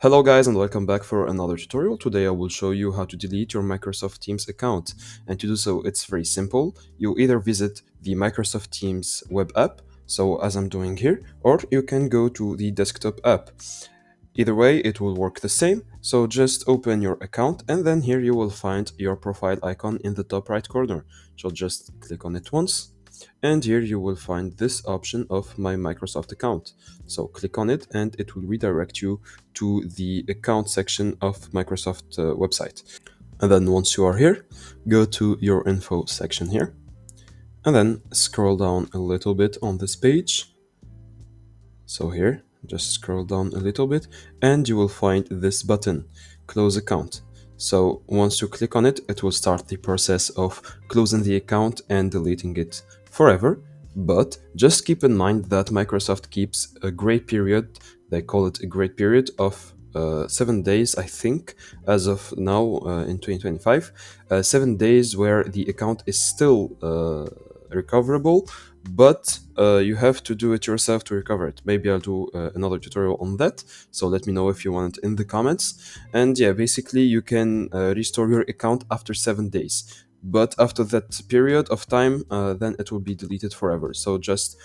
Hello guys and welcome back for another tutorial. Today I will show you how to delete your Microsoft Teams account. And to do so, it's very simple. You either visit the Microsoft Teams web app, so as I'm doing here, or you can go to the desktop app. Either way, it will work the same. So just open your account and then here you will find your profile icon in the top right corner. So just click on it once and here you will find this option of my Microsoft account. So click on it and it will redirect you to the account section of Microsoft website. And then once you are here, go to your info section here and then scroll down a little bit on this page. So here, just scroll down a little bit and you will find this button, close account. So once you click on it, it will start the process of closing the account and deleting it forever. But just keep in mind that Microsoft keeps a grace period, they call it a grace period of 7 days, I think, as of now in 2025. 7 days where the account is still recoverable, but you have to do it yourself to recover it. Maybe I'll do another tutorial on that, so let me know if you want it in the comments. And yeah, basically you can restore your account after 7 days, but after that period of time then it will be deleted forever. So just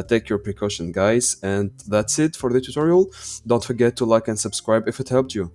take your precaution guys, and that's it for the tutorial. Don't forget to like and subscribe if it helped you.